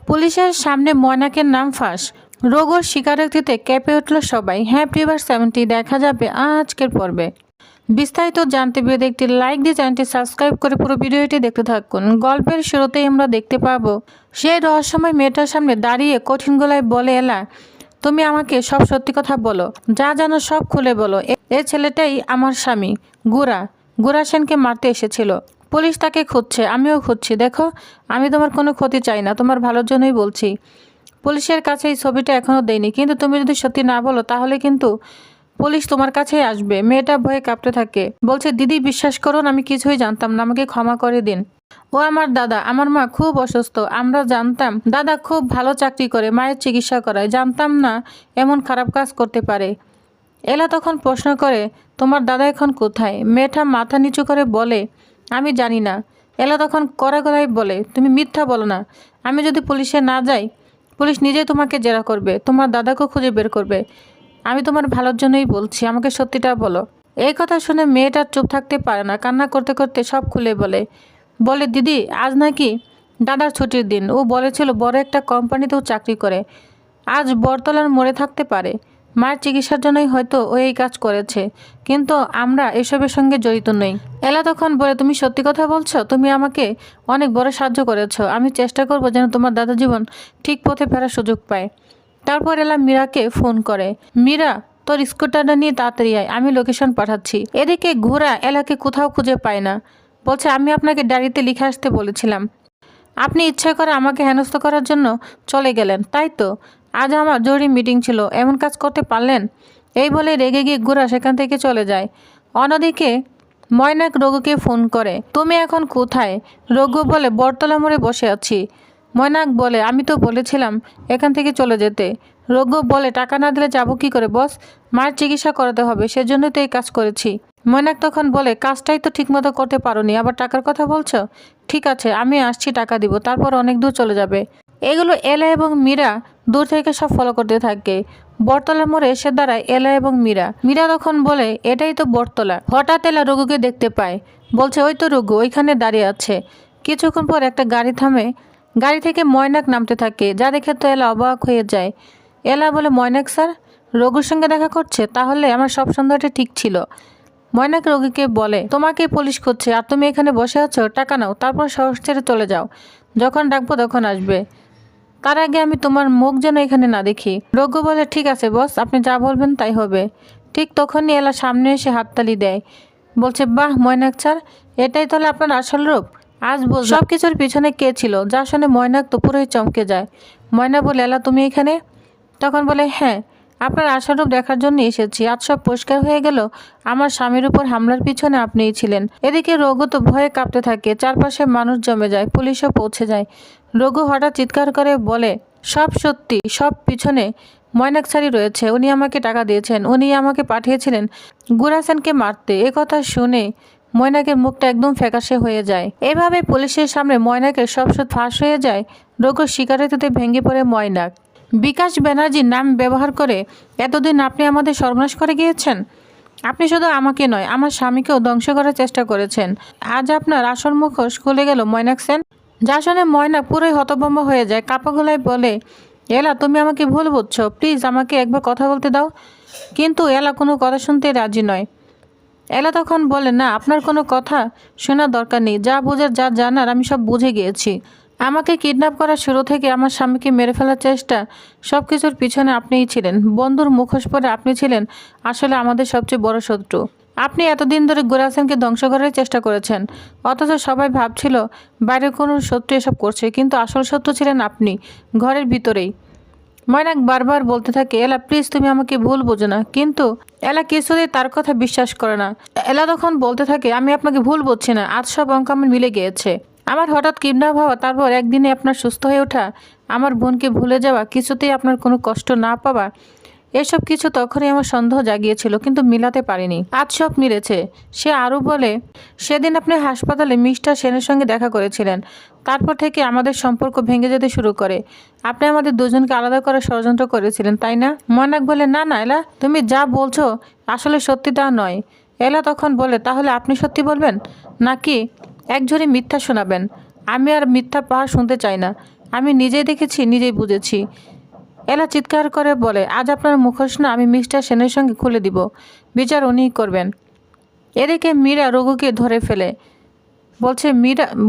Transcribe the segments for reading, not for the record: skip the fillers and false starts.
পুলিশের সামনে ময়নাকের নাম ফাঁস। রোগর স্বীকারোক্তিতে কেঁপে উঠল সবাই। হ্যাপি রিভার 70 দেখা যাবে আজকের পর্বে। বিস্তারিত জানতে পেরে একটি লাইক দিয়ে চ্যানেলটি সাবস্ক্রাইব করে পুরো ভিডিওটি দেখতে থাকুন। গল্পের শুরুতেই আমরা দেখতে পাবো সেই রহস্যময় মেয়েটার সামনে দাঁড়িয়ে কঠিন গলায় বলে, এলা তুমি আমাকে সব সত্যি কথা বলো, যা জানো সব খুলে বলো। এ ছেলেটাই আমার স্বামী গুরা সেনকে মারতে এসেছিল। পুলিশ তাকে খুঁজছে, আমিও খুঁজছি। দেখো, আমি তোমার কোনো ক্ষতি চাই না, তোমার ভালোর জন্যই বলছি। পুলিশের কাছে এই ছবিটা এখনও দেয়নি, কিন্তু তুমি যদি সত্যি না বলো তাহলে কিন্তু পুলিশ তোমার কাছেই আসবে। মেয়েটা ভয়ে কাঁপতে থাকে, বলছে দিদি বিশ্বাস করুন, আমি কিছুই জানতাম না, আমাকে ক্ষমা করে দিন। ও আমার দাদা, আমার মা খুব অসুস্থ। আমরা জানতাম দাদা খুব ভালো চাকরি করে, মায়ের চিকিৎসা করায়, জানতাম না এমন খারাপ কাজ করতে পারে। এলা তখন প্রশ্ন করে, তোমার দাদা এখন কোথায়? মেয়েটা মাথা নিচু করে বলে, আমি জানি না। এলা তখন কড়া গলায় বলে, তুমি মিথ্যা বলো না। আমি যদি পুলিশে না যাই, পুলিশ নিজেই তোমাকে জেরা করবে, তোমার দাদাকেও খুঁজে বের করবে। আমি তোমার ভালোর জন্যই বলছি, আমাকে সত্যিটা বলো। এই কথা শুনে মেয়েটা চুপ থাকতে পারে না, কান্না করতে করতে সব খুলে বলে দিদি আজ নাকি দাদার ছুটির দিন। ও বলেছিল বড় একটা কোম্পানিতেও চাকরি করে, আজ বরতলার মোড়ে থাকতে পারে। মায়ের চিকিৎসার জন্যই হয়তো ও এই কাজ করেছে, কিন্তু আমরা এসবের সঙ্গে জড়িত নই। এলা তখন বলে, তুমি সত্যি কথা বলছো? তুমি আমাকে অনেক বড় সাহায্য করেছো। আমি চেষ্টা করব যেন তোমার দাদা জীবন ঠিক পথে ফেরার সুযোগ পায়। তারপর এলা মীরাকে ফোন করে, মীরা তোর স্কুটারটা নিয়ে তাড়াতাড়ি আয়, আমি লোকেশন পাঠাচ্ছি। এদিকে ঘোরা এলাকে কোথাও খুঁজে পায় না। বলছে, আমি আপনাকে ডায়েরিতে লিখে আসতে বলেছিলাম, আপনি ইচ্ছা করে আমাকে হেনস্থ করার জন্য চলে গেলেন, তাই তো? আজ আমার জরুরি মিটিং ছিল, এমন কাজ করতে পারলেন? এই বলে রেগে গিয়ে ঘোরা সেখান থেকে চলে যায়। অন্যদিকে ময়নাক রঘুকে ফোন করে, তুমি এখন কোথায়? রঘু বলে, বটতলা মোড়ে বসে আছি। ময়নাক বলে, আমি তো বলেছিলাম এখান থেকে চলে যেতে। রঘু বলে, টাকা না দিলে যাবো কী করে বস? মায়ের চিকিৎসা করাতে হবে, সেজন্যই তো এই কাজ করেছি। ময়নাক তখন বলে, কাজটাই তো ঠিকমতো করতে পারোনি, আবার টাকার কথা বলছো? ঠিক আছে, আমি আসছি, টাকা দিব, তারপর অনেক দূর চলে যাবে। এগুলো এলা এবং মীরা দূর থেকে সব ফলো করতে থাকে। বটতলার মোড়ে এসে দাঁড়ায় এলা এবং মীরা তখন বলে, এটাই তো বটতলা। হঠাৎ এলা রঘুকে দেখতে পায়, বলছে, ওই তো রঘু ওইখানে দাঁড়িয়ে আছে। কিছুক্ষণ পর একটা গাড়ি থামে, গাড়ি থেকে ময়নাক নামতে থাকে, যা দেখে তো এলা অবাক হয়ে যায়। এলা বলে, ময়নাক স্যার রঘুর সঙ্গে দেখা করছে? তাহলে আমার সব সন্দেহটা ঠিক ছিল। ময়নাক রঘুকে বলে, তোমাকে পুলিশ খুঁজছে আর তুমি এখানে বসে আছো, টাকা নাও, তারপর শহর ছেড়ে চলে যাও, যখন ডাকবো তখন আসবে। তার আগে আমি তোমার মুখ যেন এখানে না দেখি। রঘু বলে, ঠিক আছে বস, আপনি যা বলবেন তাই হবে। ঠিক তখনই এলা সামনে এসে হাততালি দেয়, বলছে, বাহ ময়নাক স্যার, এটাই তাহলে আপনার আসল রূপ। আজ বল সব কিছুর পিছনে কে ছিল? যা শুনে ময়নাক তো পুরোই চমকে যায়। ময়না বলে, এলা তুমি এখানে? তখন বলে, হ্যাঁ, আপনার আসল রূপ দেখার জন্য এসেছি। আজ সব পরিষ্কার হয়ে গেল, আমার স্বামীর উপর হামলার পিছনে আপনিই ছিলেন। এদিকে রঘু তো ভয়ে কাঁপতে থাকে, চারপাশে মানুষ জমে যায়, পুলিশও পৌঁছে যায়। রঘু হঠাৎ চিৎকার করে বলে, সব সত্যি, সব পিছনে ময়নাক স্যারই রয়েছে। উনি আমাকে টাকা দিয়েছেন, উনি আমাকে পাঠিয়েছিলেন গুরা সেনকে মারতে। একথা শুনে ময়নাকের মুখটা একদম ফ্যাকাশে হয়ে যায়। এভাবে পুলিশের সামনে ময়নাকের সব ফাঁস হয়ে যায়। রঘুর স্বীকারোক্তিতে ভেঙে পড়ে ময়নাক। বিকাশ ব্যানার্জির নাম ব্যবহার করে এতদিন আপনি আমাদের সর্বনাশ করে গিয়েছেন। আপনি শুধু আমাকে নয়, আমার স্বামীকেও ধ্বংস করার চেষ্টা করেছেন। আজ আপনার আসল মুখোশ খুলে গেল ময়নাক সেন। যা শুনে ময়নাক পুরোই হতভম্ব হয়ে যায়, কাপা গলায় বলে, এলা তুমি আমাকে ভুল বুঝছো, প্লিজ আমাকে একবার কথা বলতে দাও। কিন্তু এলা কোনো কথা শুনতে রাজি নয়। এলা তখন বলে, না, আপনার কোনো কথা শোনার দরকার নেই, যা বোঝার যা জানার আমি সব বুঝে গিয়েছি। আমাকে কিডন্যাপ করার শুরু থেকে আমার স্বামীকে মেরে ফেলার চেষ্টা, সব কিছুর পিছনে আপনিই ছিলেন। বন্ধুর মুখোশ পরে আপনি ছিলেন আসলে আমাদের সবচেয়ে বড় শত্রু। আপনি এতদিন ধরে গুরা সেনকে ধ্বংস করার চেষ্টা করেছেন, অথচ সবাই ভাবছিল বাইরের কোনো শত্রু এসব করছে, কিন্তু আসল শত্রু ছিলেন আপনি, ঘরের ভিতরেই। ময়নাক বারবার বলতে থাকে, এলা প্লিজ তুমি আমাকে ভুল বোঝো না। কিন্তু এলা কিছুতেই তার কথা বিশ্বাস করে না। এলা তখন বলতে থাকে, আমি আপনাকে ভুল বুঝছি না, আজ সব অঙ্ক আমার মিলে গিয়েছে। আমার হঠাৎ কিডন্যাপ হওয়া, তারপর একদিনে আপনার সুস্থ হয়ে ওঠা, আমার বোনকে ভুলে যাওয়া, কিছুতেই আপনার কোনো কষ্ট না পাওয়া, এসব কিছু তখনই আমার সন্দেহ জাগিয়েছিল, কিন্তু মিলাতে পারিনি। আজ সব মিলেছে। সে আরও বলে, সেদিন আপনি হাসপাতালে মিস্টার সেনের সঙ্গে দেখা করেছিলেন, তারপর থেকে আমাদের সম্পর্ক ভেঙে যেতে শুরু করে। আপনি আমাদের দুজনকে আলাদা করার ষড়যন্ত্র করেছিলেন, তাই না? ময়নাক বলে, না না এলা, তুমি যা বলছো আসলে সত্যি তা নয়। এলা তখন বলে, তাহলে আপনি সত্যি বলবেন নাকি একজনই মিথ্যা শোনাবেন? আমি আর মিথ্যা পাহাড় শুনতে চাই না। আমি নিজেই দেখেছি, নিজেই বুঝেছি। এলা চিৎকার করে বলে, আজ আপনার মুখোশ না আমি মিস্টার সেনের সঙ্গে খুলে দিব, বিচার উনিই করবেন। এদিকে মীরা রঘুকে ধরে ফেলে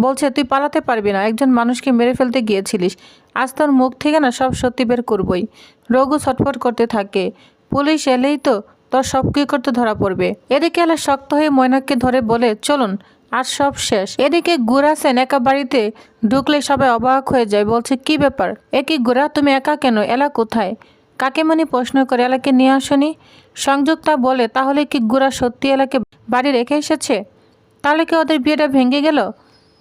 বলছে তুই পালাতে পারবি না, একজন মানুষকে মেরে ফেলতে গিয়েছিলিস, আজ তোর মুখ থেকে না সব সত্যি বের করবই। রঘু ছটফট করতে থাকে, পুলিশ এলেই তো তোর সব কি করতে ধরা পড়বে। এদিকে এলা শক্ত হয়ে ময়নাককে ধরে বলে, চলুন আর সব শেষ। এদিকে গুড়া সেন একা বাড়িতে ঢুকলে সবাই অবাক হয়ে যায়, বলছে কি ব্যাপার, এ কি গুড়া, তুমি একা কেন, এলা কোথায়? কাকিমণি প্রশ্ন করে, এলাকে নিয়ে আসনি। সংযুক্তা বলে, তাহলে কি গুড়া সত্যি এলাকে বাড়ি রেখে এসেছে? তাহলে কি ওদের বিয়েটা ভেঙে গেল?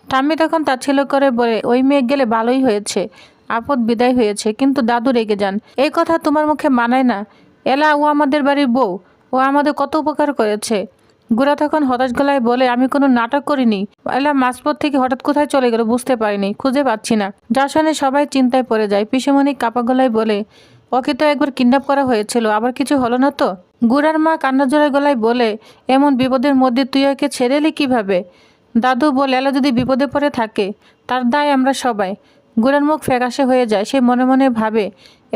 ঠাম্মি তখন তাচ্ছিল্য করে বলে, ওই মেয়ে গেলে ভালোই হয়েছে, আপদ বিদায় হয়েছে, কিন্তু দাদু রেগে যান। এই কথা তোমার মুখে মানায় না। এলা ও আমাদের বাড়ির বউ, ও আমাদের কত উপকার করেছে। গুড়া তখন হতাশ গলায় বলে, আমি কোনো নাটক করিনি। এলা মাঝপথ থেকে হঠাৎ কোথায় চলে গেল বুঝতে পারিনি, খুঁজে পাচ্ছি না। যা শুনে সবাই চিন্তায় পড়ে যায়। পিসেমণি কাপা গলায় বলে, ওকে তো একবার কিডন্যাপ করা হয়েছিল, আবার কিছু হলো না তো? গুড়ার মা কান্নাজোড়া গলায় বলে, এমন বিপদের মধ্যে তুই ওকে ছেড়ে এলি কিভাবে? দাদু বলে, এলা যদি বিপদে পড়ে থাকে তার দায় আমরা সবাই। গুড়ার মুখ ফ্যাকাশে হয়ে যায়, সে মনে মনে ভাবে,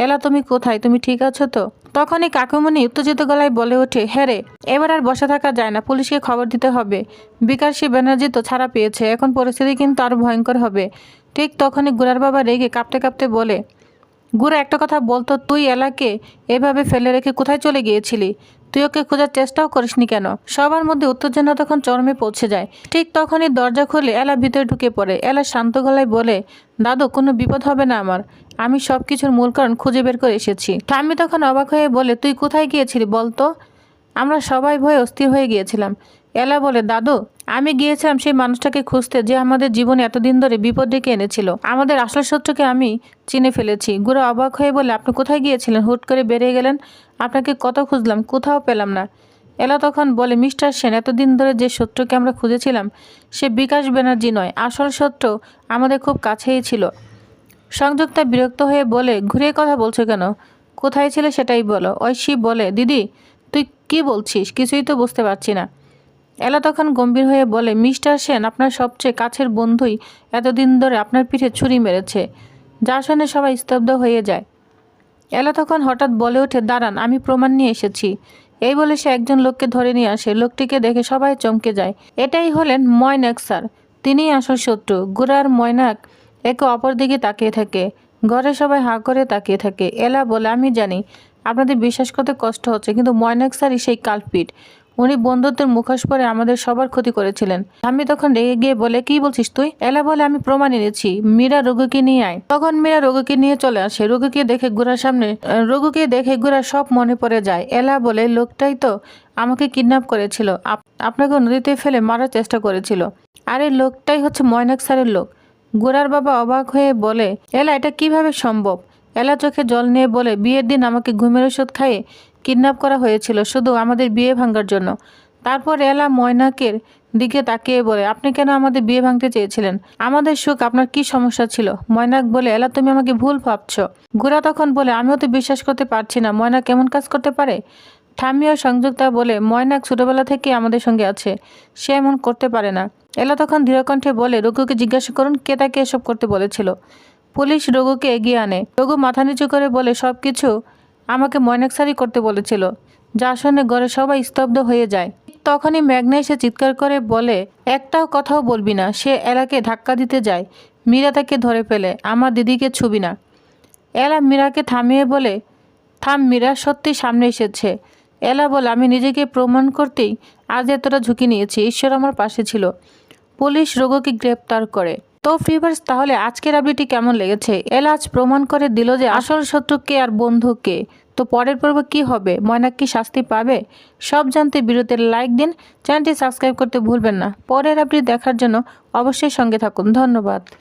এলা তুমি কোথায়, তুমি ঠিক আছো তো? তখনই কাকুমণি উত্তেজিত গলায় বলে ওঠে, হ্যাঁ রে, এবার আর বসে থাকা যায় না, পুলিশকে খবর দিতে হবে। বিকাশী ব্যানার্জি তো ছাড়া পেয়েছে, এখন পরিস্থিতি কিন্তু আরও ভয়ঙ্কর হবে। ঠিক তখনই গুড়ার বাবা রেগে কাঁপতে কাঁপতে বলে, গুড়া একটা কথা বলতো, তুই এলাকে এভাবে ফেলে রেখে কোথায় চলে গিয়েছিলি? তুই ওকে খোঁজার চেষ্টাও করিসনি কেন? সবার মধ্যে উত্তেজনা তখন চরমে পৌঁছে যায়। ঠিক তখনই দরজা খুলে এলা ভিতরে ঢুকে পড়ে। এলা শান্ত গলায় বলে, দাদু কোনো বিপদ হবে না আমার, আমি সব কিছুর মূল কারণ খুঁজে বের করে এসেছি। ঠাম্মি তখন অবাক হয়ে বলে, তুই কোথায় গিয়েছিলি বলতো? আমরা সবাই ভয়ে অস্থির হয়ে গিয়েছিলাম। এলা বলে, দাদু আমি গিয়েছিলাম সেই মানুষটাকে খুঁজতে যে আমাদের জীবনে এতদিন ধরে বিপদ ডেকে এনেছিল। আমাদের আসল শত্রুকে আমি চিনে ফেলেছি। গুড়া অবাক হয়ে বলে, আপনি কোথায় গিয়েছিলেন, হুট করে বেরিয়ে গেলেন? আপনাকে কত খুঁজলাম, কোথাও পেলাম না। এলা তখন বলে, মিস্টার সেন, এতদিন ধরে যে শত্রুকে আমরা খুঁজেছিলাম সে বিকাশ ব্যানার্জি নয়, আসল শত্রু আমাদের খুব কাছেই ছিল। সংযুক্তা বিরক্ত হয়ে বলে, ঘুরিয়ে কথা বলছো কেন, কোথায় ছিল সেটাই বলো। ঐশী বলে, দিদি তুই কি বলছিস, কিছুই তো বুঝতে পারছি না। এলা তখন গম্ভীর হয়ে বলে, মিস্টার সেন আপনার সবচেয়ে কাছের বন্ধুই এতদিন ধরে আপনার পিঠে ছুরি মেরেছে। যা শুনে সবাই স্তব্ধ হয়ে যায়। এলা তখন হঠাৎ বলে ওঠে, দাঁড়ান, আমি প্রমাণ নিয়ে এসেছি। এই বলে সে একজন লোককে ধরে নিয়ে আসে। লোকটিকে দেখে সবাই চমকে যায়। এটাই হলেন ময়নাক স্যার, তিনিই আসল শত্রু। গুড়ার ময়নাক একে অপর দিকে তাকিয়ে থাকে। ঘরে সবাই হাঁ করে তাকিয়ে থাকে। এলা বলে, আমি জানি আপনাদের বিশ্বাস করতে কষ্ট হচ্ছে, কিন্তু ময়নাক স্যারই সেই কালপিট। উনি বন্ধুত্বের মুখোশ পরে আমাদের সবার ক্ষতি করেছিলেন। আমি তখন রেগে গিয়ে বলে, কি বলছিস তুই? এলা বলে, আমি প্রমাণ এনেছি, মীরা রঘুকে নিয়ে আয়। তখন মীরা রঘুকে নিয়ে চলে আসে। রঘুকে দেখে গুড়ার সব মনে পড়ে যায়। এলা বলে, লোকটাই তো আমাকে কিডন্যাপ করেছিল, আপনাকে নদীতে ফেলে মারার চেষ্টা করেছিল। আর এই লোকটাই হচ্ছে ময়নাক স্যারের লোক। গুড়ার বাবা অবাক হয়ে বলে, এলা এটা কিভাবে সম্ভব? এলা চোখে জল নিয়ে বলে, বিয়ের দিন আমাকে ঘুমের ওষুধ খাইয়ে কিডন্যাপ করা হয়েছিল শুধু আমাদের বিয়ে ভাঙার জন্য। তারপর এলা ময়নাকের দিকে তাকিয়ে বলে, আপনি কেন আমাদের বিয়ে ভাঙতে চেয়েছিলেন? আমাদের সুখ আপনার কি সমস্যা ছিল? ময়নাক বলে, এলা তুমি আমাকে ভুল ভাবছ। গুড়া তখন বলে, আমিও তো বিশ্বাস করতে পারছি না, ময়নাক কেমন কাজ করতে পারে। ঠাম্মি ও সংযুক্তা বলে, ময়নাক ছোটবেলা থেকে আমাদের সঙ্গে আছে, সে এমন করতে পারে না। এলা তখন দৃঢ়কণ্ঠে বলে, রঘুকে জিজ্ঞাসা করুন কে তাকে এসব করতে বলেছিল। পুলিশ রঘুকে এগিয়ে আনে। রঘু মাথা নিচু করে বলে, সব কিছু আমাকে ময়নাক স্যারই করতে বলেছিল। যা শুনে ঘরে সবাই স্তব্ধ হয়ে যায়। তখনই মেঘনা এসে চিৎকার করে বলে, একটাও কথাও বলবি না। সে এলাকে ধাক্কা দিতে যায়। মীরা তাকে ধরে ফেলে, আমার দিদিকে ছুবি না। এলা মীরাকে থামিয়ে বলে, থাম মীরা, সত্যি সামনে এসেছে। এলা বলে, আমি নিজেকে প্রমাণ করতেই আজ এতটা ঝুঁকি নিয়েছি, ঈশ্বর আমার পাশে ছিল। পুলিশ রঘুকে গ্রেপ্তার করে। তো ফ্রিভার্স, তাহলে আজকের আপডেটটি কেমন লেগেছে? এলা আজ প্রমাণ করে দিল যে আসল শত্রু কে আর বন্ধু কে। তো পরের পর্ব কি হবে, ময়নাক কি শাস্তি পাবে? সব জানতে ভিডিওতে লাইক দিন, চ্যানেলটি সাবস্ক্রাইব করতে ভুলবেন না। পরের আপডেট দেখার জন্য অবশ্যই সঙ্গে থাকুন। ধন্যবাদ।